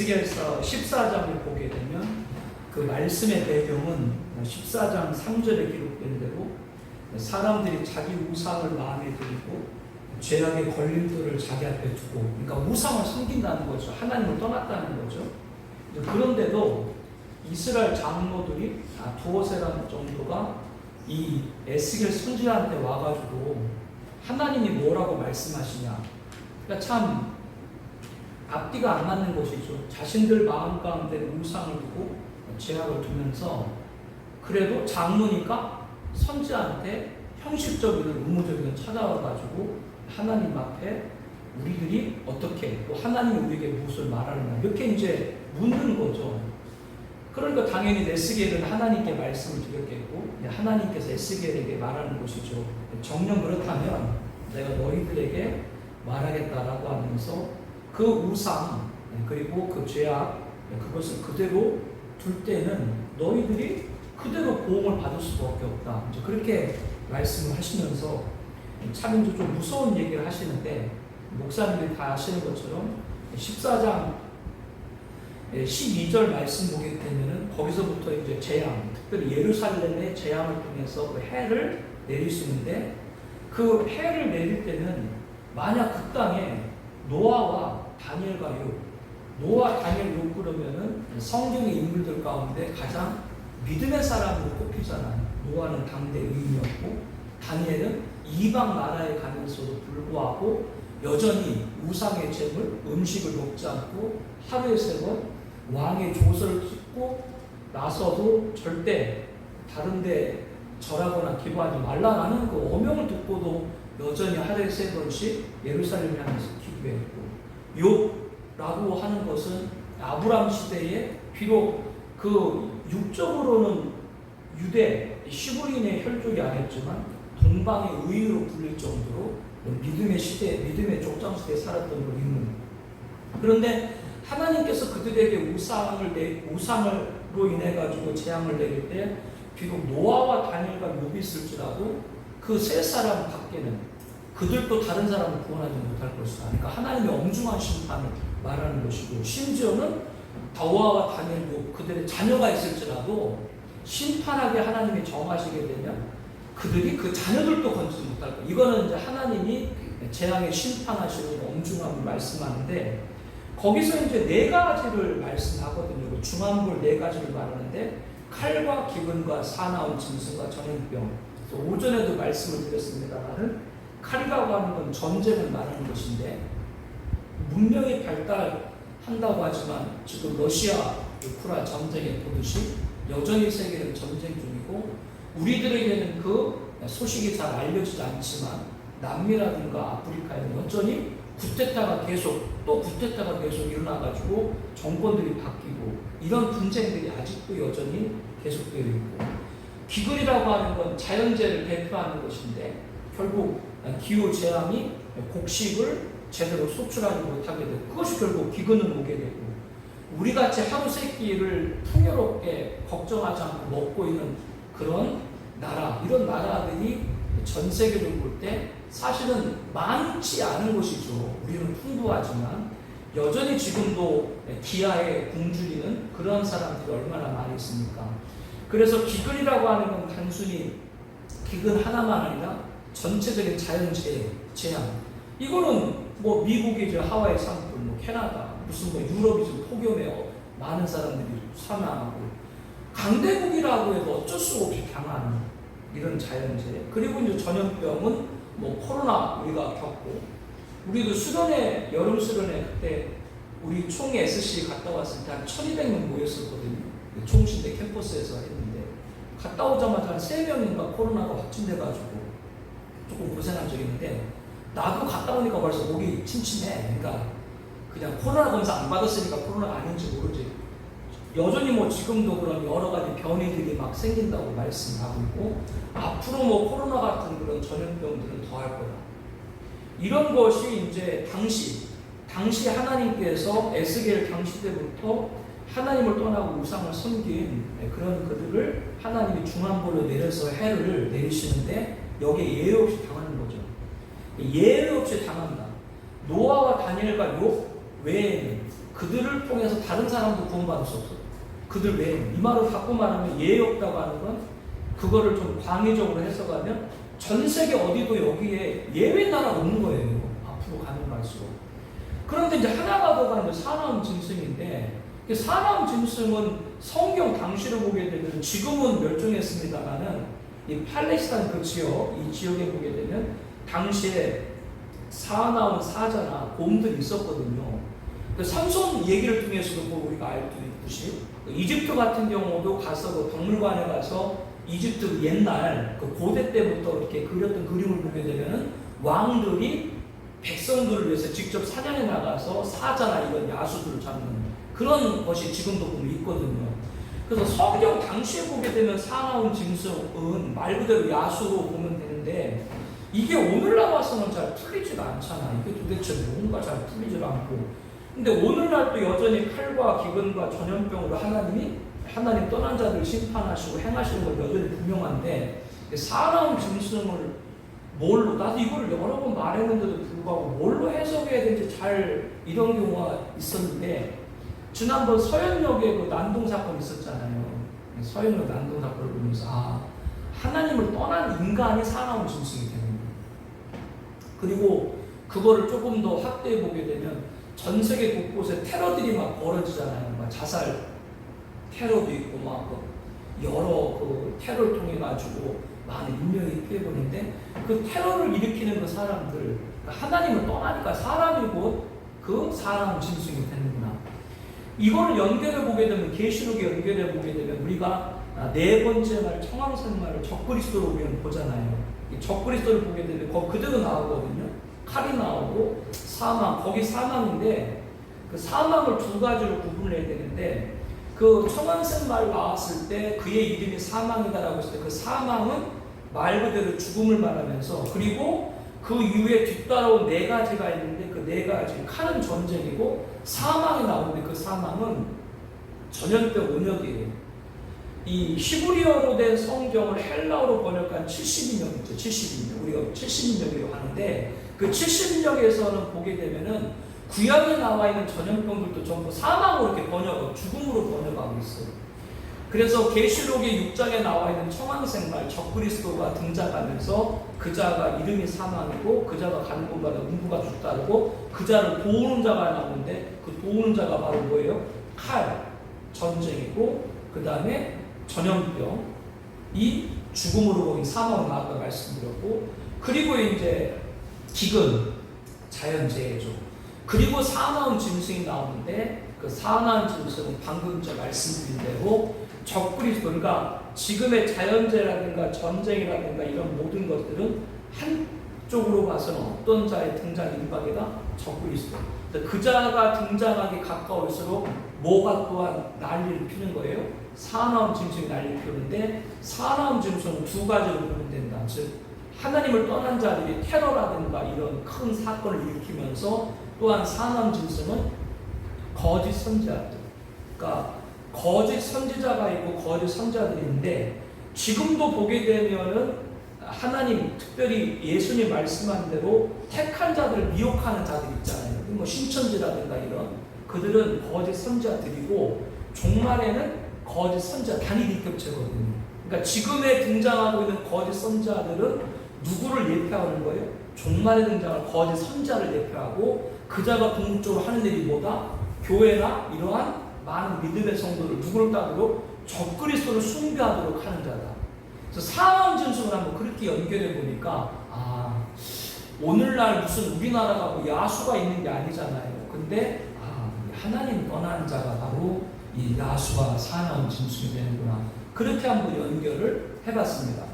에스겔서 14장을 보게 되면 그 말씀의 배경은 14장 3절에 기록된 대로 사람들이 자기 우상을 마음에 들이고 죄악의 걸림돌을 자기 앞에 두고, 그러니까 우상을 섬긴다는 거죠. 하나님을 떠났다는 거죠. 그런데도 이스라엘 장로들이 두어세라는 정도가 이 에스겔 선지자한테 와가지고 하나님이 뭐라고 말씀하시냐, 그러니까 참 앞뒤가 안 맞는 것이죠. 자신들 마음 가운데 우상을 두고 죄악을 두면서 그래도 장로니까 선지자한테 형식적이든 의무적이든 찾아와가지고 하나님 앞에 우리들이 어떻게, 또 하나님이 우리에게 무엇을 말하느냐, 이렇게 이제 묻는 거죠. 그러니까 당연히 에스겔은 하나님께 말씀을 드렸겠고 하나님께서 에스겔에게 말하는 것이죠. 정녕 그렇다면 내가 너희들에게 말하겠다라고 하면서 그 우상 그리고 그 죄악 그것을 그대로 둘 때는 너희들이 그대로 보응을 받을 수밖에 없다. 이제 그렇게 말씀을 하시면서 참 이제 좀 무서운 얘기를 하시는데, 목사님들이 다 아시는 것처럼 14장 12절 말씀 보게 되면은 거기서부터 이제 재앙, 특별히 예루살렘의 재앙을 통해서 그 해를 내리시는데, 그 해를 내릴 때는 만약 그 땅에 노아와 다니엘과 욥, 노아, 다니엘, 욥 그러면은 성경의 인물들 가운데 가장 믿음의 사람으로 꼽히잖아요. 노아는 당대 의인이었고 다니엘은 이방 나라에 가면서도 불구하고 여전히 우상의 제물, 음식을 먹지 않고 하루에 3번 왕의 조서를 듣고 나서도 절대 다른데 절하거나 기도하지 말라라는 그 어명을 듣고도 여전히 하루에 3번씩 예루살렘을 향해서 기도했고, 욥라고 하는 것은 아브람 시대에 비록 그 육적으로는 유대 시브린의 혈족이 아니었지만 동방의 의인으로 불릴 정도로 믿음의 시대, 믿음의 족장 시대에 살았던 그 인물. 그런데 하나님께서 그들에게 우상으로 인해 가지고 재앙을 내릴 때 비록 노아와 다니엘과 욥이 있을지라도 그 세 사람 밖에는 그들도 다른 사람을 구원하지 못할 것이다. 그러니까 하나님의 엄중한 심판을 말하는 것이고, 심지어는 노아와 다니엘, 욥 그들의 자녀가 있을지라도 심판하게 하나님이 정하시게 되면 그들이 그 자녀들도 건지지 못할 거예요. 이거는 이제 하나님이 재앙에 심판하시는 엄중함을 말씀하는데, 거기서 이제 4가지를 말씀하거든요. 중환불 4가지를 말하는데, 칼과 기근과 사나운 짐승과 전염병. 오전에도 말씀을 드렸습니다만은 칼이라고 하는 건 전쟁을 말하는 것인데, 문명이 발달한다고 하지만 지금 러시아, 우크라이나 전쟁에 보듯이 여전히 세계는 전쟁 중이고, 우리들에게는 그 소식이 잘 알려지지 않지만 남미라든가 아프리카에는 여전히 쿠데타가 계속 일어나가지고 정권들이 바뀌고 이런 분쟁들이 아직도 여전히 계속되어 있고, 기근이라고 하는 건 자연재해를 대표하는 것인데 결국 기후재앙이 곡식을 제대로 소출하지 못하게 되고 그것이 결국 기근으로 오게 되고, 우리같이 하루 세끼를 풍요롭게 걱정하지 않고 먹고 있는 그런 나라, 이런 나라들이 전 세계를 볼 때 사실은 많지 않은 것이죠. 우리는 풍부하지만 여전히 지금도 기아에 굶주리는 그런 사람들이 얼마나 많이 있습니까? 그래서 기근이라고 하는 건 단순히 기근 하나만 아니라 전체적인 자연재해, 재앙. 이거는 뭐 미국이죠, 하와이 산불, 뭐 캐나다, 무슨 뭐 유럽이죠, 폭염에 많은 사람들이 사망하고, 강대국이라고 해도 어쩔 수 없이 당하는 이런 자연재해. 그리고 이제 전염병은 뭐 코로나 우리가 겪고, 우리도 수련회, 여름 수련회 그때 우리 총 SC 갔다 왔을 때 한 1200명 모였었거든요. 총신대 캠퍼스에서 했는데 갔다 오자마자 한 3명인가 코로나가 확진돼가지고 조금 고생한 적이 있는데, 나도 갔다 오니까 벌써 목이 침침해. 그러니까 그냥 코로나 검사 안 받았으니까 코로나가 아닌지 모르지. 여전히 뭐 지금도 그런 여러 가지 변이들이 막 생긴다고 말씀하고 있고, 앞으로 뭐 코로나 같은 그런 전염병들은 더 할 거다. 이런 것이 이제 당시 하나님께서 에스겔 당시 때부터 하나님을 떠나고 우상을 섬긴 그런 그들을 하나님이 중환불로 내려서 해를 내리시는데 여기에 예외 없이 당하는 거죠. 예외 없이 당한다. 노아와 다니엘과 욥 외에는 그들을 통해서 다른 사람도 구원받을 수 없어요. 그들 외에. 이 말을 바꿔 말하면 예외 없다고 하는 건 그거를 좀 광의적으로 해석하면 전 세계 어디도 여기에 예외 나라가 없는 거예요. 앞으로 가면 갈수록. 그런데 이제 하나가 더 가는 사나움 짐승인데, 사나움 짐승은 성경 당시로 보게 되면 지금은 멸종했습니다만은 이 팔레스타인 그 지역, 이 지역에 보게 되면 당시에 사나운 사자나 곰들이 있었거든요. 삼손 얘기를 통해서도 뭐 우리가 알 수 있듯이 이집트 같은 경우도 가서 그 박물관에 가서 이집트 옛날 그 고대 때부터 이렇게 그렸던 그림을 보게 되면은 왕들이 백성들을 위해서 직접 사냥에 나가서 사자나 이런 야수들을 잡는 그런 것이 지금도 보면 있거든요. 그래서 성경 당시에 보게 되면 사나운 짐승은 말 그대로 야수로 보면 되는데 이게 오늘날 와서는 잘 풀리지가 않잖아. 이게 도대체 뭔가 잘 풀리지도 않고. 근데 오늘날도 여전히 칼과 기근과 전염병으로 하나님 떠난 자들을 심판하시고 행하시는 건 여전히 분명한데, 사나운 짐승을 뭘로, 나도 이걸 여러 번 말했는데도 불구하고 뭘로 해석해야 되는지 잘 이런 경우가 있었는데, 지난번 서현역에 그 난동 사건 있었잖아요. 서현역 난동 사건을 보면서 하나님을 떠난 인간이 사나운 짐승이 되는 거예요. 그리고 그거를 조금 더 확대해 보게 되면 전 세계 곳곳에 테러들이 막 벌어지잖아요. 막 자살 테러도 있고 막 여러 그 테러를 통해 가지고 많은 인명이 피해보는데, 그 테러를 일으키는 그 사람들, 하나님을 떠나니까 사람이 곧 그 사나운 짐승이 되는구나. 이거를 연결해 보게 되면, 계시록에 연결해 보게 되면 우리가 네 번째 말 청왕생말을 적그리스도로 우리는 보잖아요. 적그리스도를 보게 되면 거기 그대로 나오거든요. 칼이 나오고 사망, 거기 사망인데 그 사망을 두 가지로 구분해야 되는데, 그 청왕생말 나왔을 때 그의 이름이 사망이다라고 했을 때 그 사망은 말 그대로 죽음을 말하면서, 그리고 그 이후에 뒤따라온 네 가지가 있는데 그 네 가지 칼은 전쟁이고 사망이 나오는데 그 사망은 전염병 온역이에요. 이 히브리어로 된 성경을 헬라어로 번역한 70인역 있죠. 70인역. 우리가 70인역이라고 하는데 그 70인역에서는 보게 되면은 구약에 나와 있는 전염병들도 전부 사망으로 이렇게 번역하고 죽음으로 번역하고 있어요. 그래서 계시록의 6장에 나와 있는 청왕생말 적그리스도가 등장하면서 그자가 이름이 사망이고 그자가 가는 곳마다 문부가 죽다르고 그자를 도우는 자가 나오는데 그 도우는 자가 바로 뭐예요? 칼, 전쟁이고 그 다음에 전염병, 이 죽음으로 거기 사망으로 아까 말씀드렸고, 그리고 이제 기근, 자연재해죠. 그리고 사나운 짐승이 나오는데 그 사나운 짐승은 방금 제가 말씀드린 대로 적그리스도, 그러니까 지금의 자연재해라든가 전쟁이라든가 이런 모든 것들은 한쪽으로 봐서는 어떤 자의 등장 임박이다? 적그리스도. 그자가 등장하기 가까울수록 뭐가 또한 난리를 피는 거예요? 사나운 짐승이 난리를 피우는데, 사나운 짐승은 두 가지로 보면 된다. 즉 하나님을 떠난 자들이 테러라든가 이런 큰 사건을 일으키면서, 또한 사나운 짐승은 거짓 선지자들, 그러니까 거짓 선지자가 있고 거짓 선지자들이 있는데, 지금도 보게 되면은 하나님, 특별히 예수님 말씀한 대로 택한 자들을 미혹하는 자들 있잖아요. 뭐 신천지라든가 이런, 그들은 거짓 선지자들이고 종말에는 거짓 선지자 단일 인격체거든요. 그러니까 지금에 등장하고 있는 거짓 선지자들은 누구를 예표하는 거예요? 종말에 등장할 거짓 선지자를 예표하고, 그자가 궁극적으로 하는 일이 뭐다? 교회나 이러한 많은 믿음의 성도를 누구를 따르고 적그리스도를 숭배하도록 하는 자다. 그래서 사나운 짐승을 한번 그렇게 연결해 보니까 오늘날 무슨 우리나라가 뭐 야수가 있는 게 아니잖아요. 근데 하나님 떠난 자가 바로 이 야수와 사나운 짐승이 되는구나. 그렇게 한번 연결을 해봤습니다.